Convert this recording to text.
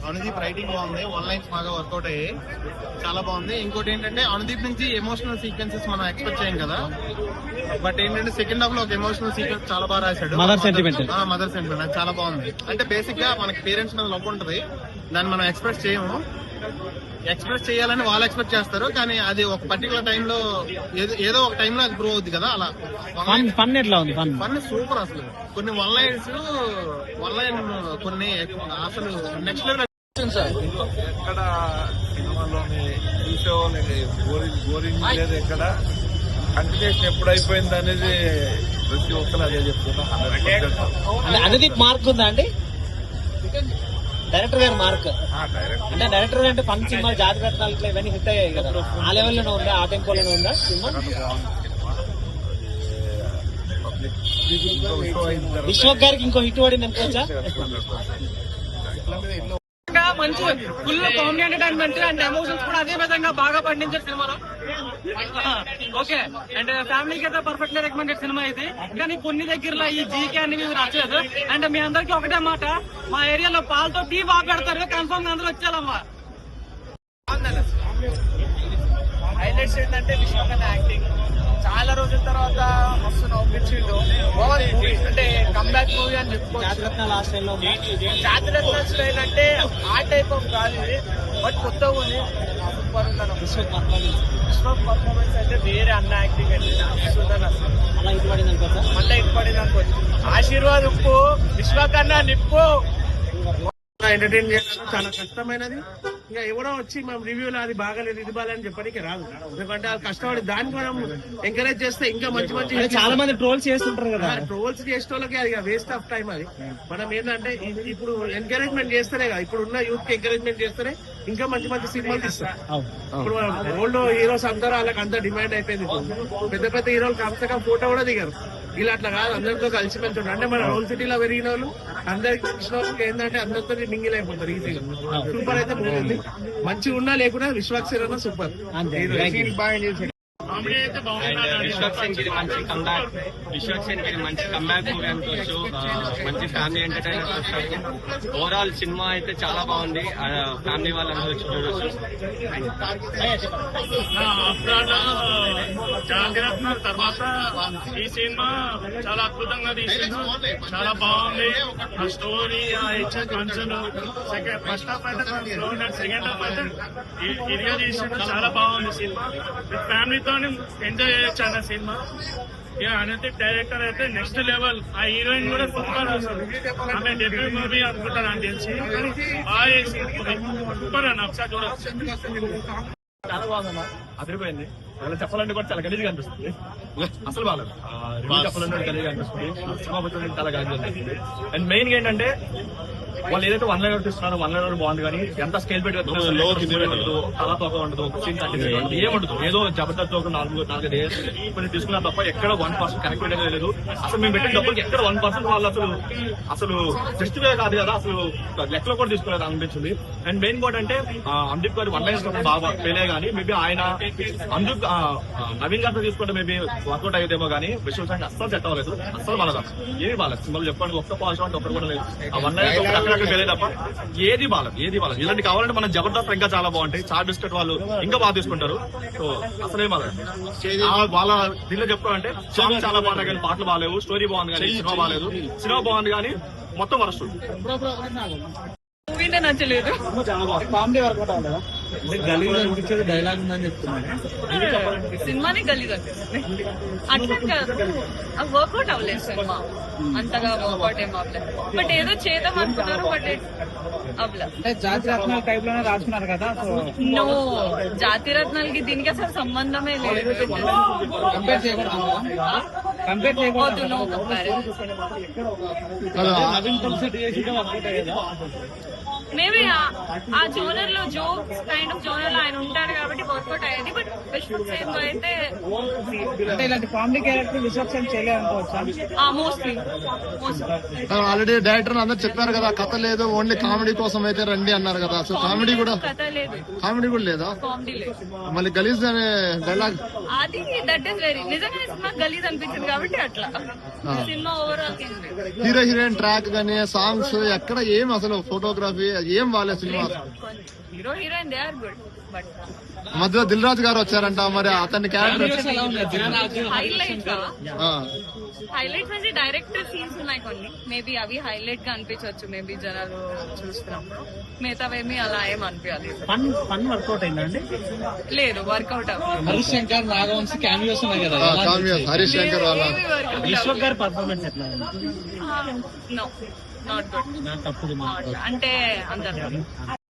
Anudeep writing బాగుంది, one lines బాగా work out అయ్యాయి, చాలా బాగుంది. ఇంకోటి ఏంటంటే అనుదీప్ నుంచి ఎమోషనల్ సీక్వెన్సెస్ మనం ఎక్స్పెక్ట్ చేయం కదా, బట్ ఏంటంటే సెకండ్ హాఫ్ లో ఒక ఎమోషనల్ సీక్వెన్స్ చాలా బాగా రాశాడు. మదర్ సెంటిమెంట్ అది చాలా బాగుంది. అంటే బేసిక్ గా మనకి పేరెంట్స్ మీద లవ్ ఉంటది, దాన్ని మనం ఎక్స్ప్రెస్ చేయము. ఎక్స్ప్రెస్ చేయాలని వాళ్ళు ఎక్స్పెక్ట్ చేస్తారు, కానీ అది ఒక పర్టికులర్ టైంలో ఏదో ఒక టైంలో అది గ్రో అవుద్ది కదా. అలా ఫన్ ఎట్లా ఉంది? Fun super. అసలు కొన్ని వన్ లైన్ కొన్ని అసలు నెక్స్ట్ లెవెల్. ఎక్కడ సినిమాలోని చూసేవాళ్ళకి బోరింగ్ లేదు, ఎక్కడ కంటిన్యూషన్ ఎప్పుడు అయిపోయింది అనేది ప్రతి ఒక్కరు అదే చెప్తున్నా. అనేది మార్క్ ఉందా అండి డైరెక్టర్ గారి మార్క్? అంటే డైరెక్టర్ గారు అంటే ఫన్ సినిమా జాతి రత్నాలు ఇట్లా ఇవన్నీ హిట్ అయ్యాయి కదా, ఆ లెవెల్లోనే ఉందా, ఆ టెంపోలోనే ఉందా సినిమా? విశ్వక్ గారికి ఇంకో హిట్ పడింది అనుకోవచ్చా? మంచి full comedy entertainment and emotions కూడా అదే విధంగా బాగా పండించారు సినిమాలో. ఓకే, అండ్ ఫ్యామిలీకి అయితే పర్ఫెక్ట్ గా రికమెండెడ్ సినిమా ఇది. కానీ కొన్ని దగ్గరలో ఈ జీకే అనేవి నచ్చలేదు. అండ్ మీ అందరికి ఒకటే మాట, మా ఏరియాలో పాలతో టీ బాగా పెడతారు, కన్ఫర్మ్ అందరూ వచ్చేయాలమ్మా. హైలైట్స్ ఏంటంటే విశ్వకథ యాక్టింగ్ చాలా రోజుల తర్వాత మస్తు నవ్వించిండు. అంటే కంబ్యాక్ మూవీ అని చెప్పుకోవచ్చు. జాతిరత్న స్టైల్ అంటే ఆ టైప్ ఆఫ్ కాదు ఇది, బట్ కొత్తగా ఉంది, సూపర్ ఉందన్న. విశ్వ పర్ఫార్మెన్స్ అంటే వేరే, అన్న యాక్టింగ్ అంటే మళ్ళీ ఇటుపడింది అనుకోవచ్చు. ఆశీర్వాద్ ఉప్పు, విశ్వకన్నా నిప్పు. ఎంటర్టైన్ చేయడం చాలా కష్టమైనది. ఇంకా ఎవరో వచ్చి మనం రివ్యూలో అది బాగాలేదు ఇది బాగాలని చెప్పడానికి రాదు, ఎందుకంటే అది కష్టపడి దాన్ని మనం ఎంకరేజ్ చేస్తే ఇంకా మంచి మంచి. చాలా మంది ట్రోల్స్ చేస్తుంటారు కదా, ట్రోల్స్ చేసే వాళ్ళకి అది వేస్ట్ ఆఫ్ టైం. అది మనం ఏంటంటే ఇప్పుడు ఎంకరేజ్మెంట్ చేస్తేనే కదా, ఇప్పుడు ఉన్న యూత్ కి ఎంకరేజ్మెంట్ చేస్తేనే ఇంకా మంచి మంచి సినిమాలు తీస్తారు. ఇప్పుడు ఓల్డ్ హీరోస్ అందరూ వాళ్ళకి అంత డిమాండ్ అయిపోయింది. పెద్ద పెద్ద హీరోలు కమ్సకం ఫోటో కూడా దిగారు. ఇలా అట్లా కాదు, అందరితో కలిసి పెంచుంటారు. అంటే మన హోల్ సిటీలో పెరిగిన వాళ్ళు అందరికి తెలిసిన వాళ్ళకి ఏంటంటే అందరితో మింగిల్ అయిపోతారు ఈజీగా. సూపర్ అయితే బాగుంది, మంచిగా ఉన్నా లేకుండా విశ్వాక్ సేన సూపర్. విశ్వక్ సేన్ కి మంచి కంబ్యాక్, విశ్వక్ సేన్ కి మంచి కంబ్యాక్ మూవీ అనుకోవచ్చు. మంచి ఫ్యామిలీ ఎంటర్టైనర్ వస్తారు. ఓవరాల్ సినిమా అయితే చాలా బాగుంది, ఫ్యామిలీ వాళ్ళందరూ వచ్చి చూడొచ్చు. జాతిరత్న తర్వాత ఈ సినిమా చాలా అద్భుతంగా తీసింది, చాలా బాగుంది. ఆ స్టోరీ, ఆ ఇచ్చే కాన్సెప్ట్, ఫస్ట్ హాఫ్ అయితే సెకండ్ హాఫ్ అయితే ఇదిగా తీసిండు, చాలా బాగుంది సినిమా. విత్ ఫ్యామిలీతో ఎంజాయ్ చేయొచ్చు అన్న సినిమా. ఇక అనతిక్ డైరెక్టర్ అయితే నెక్స్ట్ లెవెల్. ఆ హీరోయిన్ కూడా సూపర్, ఆమె డెబ్యూ మూవీ అనుకుంటాను అని తెలిసి బాగా సూపర్ అన్న, ఒకసారి చూడొచ్చు. చాలా బాగుందమ్మా, అదిరిపోయింది. అలా చెప్పాలంటే కూడా చాలా గలీజ్గా అనిపిస్తుంది, అసలు బాగాలేదు. చెప్పాలంటే గలీజ్గా అనిపిస్తుంది, సినిమా చాలా గలీజ్గా అనిపిస్తుంది. అండ్ మెయిన్ ఏంటంటే వాళ్ళు ఏదైతే 1 లైన్ ఇస్తున్నారు, 1 లైన్ బాగుంది, కానీ ఎంత స్కేల్ పెట్టి ఉండదు, తల తోక ఉండదు, సీన్ కంటిన్యూ ఏముండదు. ఏదో జబర్దస్త్ ఒక 4-5 కొన్ని తీసుకున్నారు తప్ప ఎక్కడ 1% కనెక్ట్ అనేది లేదు. అసలు మేము పెట్టిన డబ్బులకి ఎక్కడ 1% వాళ్ళు అసలు జస్టిఫై కాదు కదా, అసలు లెక్కలో కూడా తీసుకోలేదు అనిపించింది. అండ్ మెయిన్ కూడా అంటే అనుదీప్ గారు 1 లైన్స్ బాగా పేలే, కానీ మేబీ ఆయన నవీన్ గారితో తీసుకుంటే మేబీ వర్కౌట్ అయ్యేదేమో, కానీ విశ్వ సంఖ్య అస్సలు సెట్ అవ్వలేదు, అస్సలు బాగా ఏది బాగాలేదు. సినిమాలు చెప్పడానికి ఒక్క పాజిటివ్ ఒక్కరు కూడా లేదు. ఆ 1 లైన్ పేలే తప్ప ఏది బాగాలేదు. ఇలాంటి కావాలంటే మన జబర్దస్త్ ఇంకా చాలా బాగుంటాయి. చార్ బిస్కెట్ వాళ్ళు ఇంకా బాగా తీసుకుంటారు. సో అసలే వాళ్ళ దీనిలో చెప్పుకోవాలంటే సాంగ్ చాలా బాగున్నాయి, కానీ పాటలు బాగాలేవు. స్టోరీ బాగుంది కానీ సినిమా బాగాలేదు. సినిమా బాగుంది కానీ మొత్తం వరస్ట్. మూవీనే నచ్చలేదు. డైలాగ్ ఉందని చెప్తున్నాను, సినిమానే గలీజ్ అనిపిస్తుంది. అట్లా కాదు, అది వర్కౌట్ అవ్వలేదు సినిమా, అంతగా వర్కౌట్ ఏం అవ్వలేదు. బట్ ఏదో చేద్దాం అనుకున్నారు, బట్ అవ్వలేదు. జాతిరత్నాల టైప్ లోనే రాసుకున్నారు కదా. నో, జాతిరత్నాలకి దీనికి అసలు సంబంధమే లేదు. కంపేర్ చేయకూడదు. No comparison. నవీన్ కాన్సెప్ట్ చేసి వర్కౌట్ అయ్యేదా? మేబీ ఆ జోనర్ లో జోక్స్ కైండ్ ఆఫ్ జోనర్ లో ఆయన ఉంటారు కాబట్టి వర్కౌట్ అయ్యేది. బట్ విశ్వక్సేన్ తో అయితే అంటే ఇలాంటి కామెడీ క్యారెక్టర్ విశ్వక్సేన్ చేయలేదు అనుకోవచ్చా? మోస్ట్లీ ఆల్రెడీ డైరెక్టర్ అందరు చెప్పారు కదా, కథ లేదు, ఓన్లీ కామెడీ కోసం అయితే రండి అన్నారు కదా. సో కామెడీ కూడా కథ లేదు, కామెడీ కూడా లేదా? కామెడీ లేదు. మళ్ళీ గలీజ్ అనే డైలాగ్ అది దట్ ఈస్ వెరీ నిజంగానే సినిమా గలీజ్ అనిపించింది కాబట్టి అట్లా. Cinema overall hero heroine track గానీ సాంగ్స్ ఎక్కడ ఏం అసలు ఫోటోగ్రఫీ ఏం బాగాలేదు cinema. Hero heroine they are good but మధ్యలో దిల్ రాజు గారు వచ్చారంట, మరి అతని క్యారెక్టర్ హైలైట్స్ అంటే డైరెక్ట్ సీన్స్ ఉన్నాయి కొన్ని, మేబీ అవి హైలైట్ గా అనిపించవచ్చు మేబీ జనాలు చూస్తున్నప్పుడు. మిగతావేమీ అలా ఏం అనిపించాలి. ఫన్ వర్కౌట్ అయిందండి? లేదు, వర్కౌట్ అవ్వదు. హరీష్ శంకర్, నాగవంశీ క్యామియోస్ ఉన్నాయి కదా. హరీష్ శంకర్ వాళ్ళ విశ్వక్ గారి పర్ఫార్మెన్స్ ఎట్లా ఉంది? No not good. తప్పుడు అంటే అంత